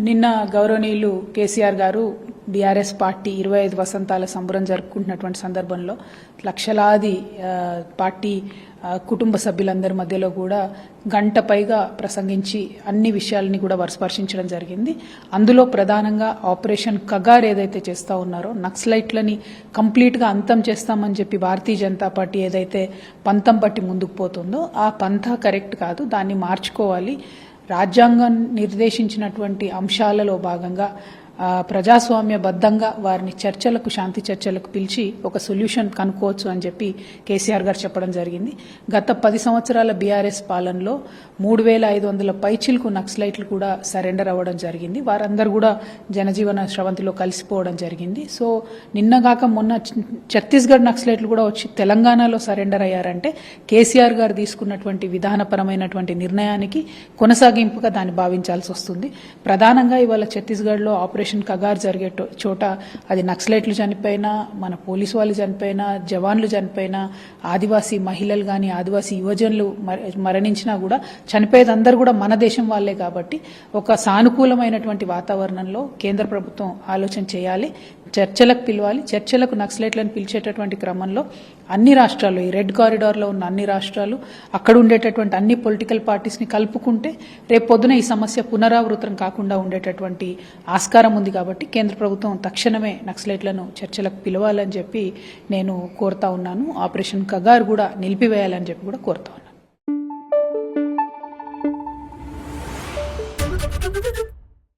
నిన్న గౌరవనీయులు కేసీఆర్ గారు బీఆర్ఎస్ పార్టీ 25 వసంతాల సంబరం జరుపుకుంటున్నటువంటి సందర్భంలో లక్షలాది పార్టీ కుటుంబ సభ్యులందరి మధ్యలో కూడా గంట పైగా ప్రసంగించి అన్ని విషయాలని కూడా స్పర్శించడం జరిగింది. అందులో ప్రధానంగా ఆపరేషన్ కగార్ ఏదైతే చేస్తా ఉన్నారో నక్సలైట్లని కంప్లీట్గా అంతం చేస్తామని చెప్పి భారతీయ జనతా పార్టీ ఏదైతే పంతం పట్టి ముందుకు పోతుందో ఆ పంథా కరెక్ట్ కాదు, దాన్ని మార్చుకోవాలి. రాజ్యాంగం నిర్దేశించినటువంటి అంశాలలో భాగంగా ప్రజాస్వామ్యబద్ధంగా వారిని చర్చలకు, శాంతి చర్చలకు పిలిచి ఒక సొల్యూషన్ కనుక్కోవచ్చు అని చెప్పి కేసీఆర్ గారు చెప్పడం జరిగింది. గత 10 సంవత్సరాల బీఆర్ఎస్ పాలనలో 3500 పైచిలకు నక్సలైట్లు కూడా సరెండర్ అవ్వడం జరిగింది. వారందరూ కూడా జనజీవన స్రవంతిలో కలిసిపోవడం జరిగింది. సో నిన్నగాక మొన్న ఛత్తీస్గఢ్ నక్సలైట్లు కూడా వచ్చి తెలంగాణలో సరెండర్ అయ్యారంటే కేసీఆర్ గారు తీసుకున్నటువంటి విధానపరమైనటువంటి నిర్ణయానికి కొనసాగింపుగా దాన్ని భావించాల్సి వస్తుంది. ప్రధానంగా ఇవాళ ఛత్తీస్గఢ్లో ఆపరేషన్ కగార్ జరిగే చోట అది నక్సలైట్లు చనిపోయినా, మన పోలీసు వాళ్ళు చనిపోయినా, జవాన్లు చనిపోయినా, ఆదివాసీ మహిళలు కానీ ఆదివాసీ యువజనులు మరణించినా కూడా చనిపోయేదందరూ కూడా మన దేశం వాళ్లే. కాబట్టి ఒక సానుకూలమైనటువంటి వాతావరణంలో కేంద్ర ప్రభుత్వం ఆలోచన చేయాలి, చర్చలకు పిలవాలి. చర్చలకు నక్సలైట్లను పిలిచేటటువంటి క్రమంలో అన్ని రాష్ట్రాలు, ఈ రెడ్ కారిడార్లో ఉన్న అన్ని రాష్ట్రాలు, అక్కడ ఉండేటటువంటి అన్ని పొలిటికల్ పార్టీస్ని కలుపుకుంటే రేపు పొద్దున ఈ సమస్య పునరావృతం కాకుండా ఉండేటటువంటి ఆస్కారం ఉంది. కాబట్టి కేంద్ర ప్రభుత్వం తక్షణమే నక్సలైట్లను చర్చలకు పిలవాలని చెప్పి నేను కోరుతా ఉన్నాను. ఆపరేషన్ కగార్ కూడా నిలిపివేయాలని చెప్పి కూడా కోరుతా ఉన్నాను.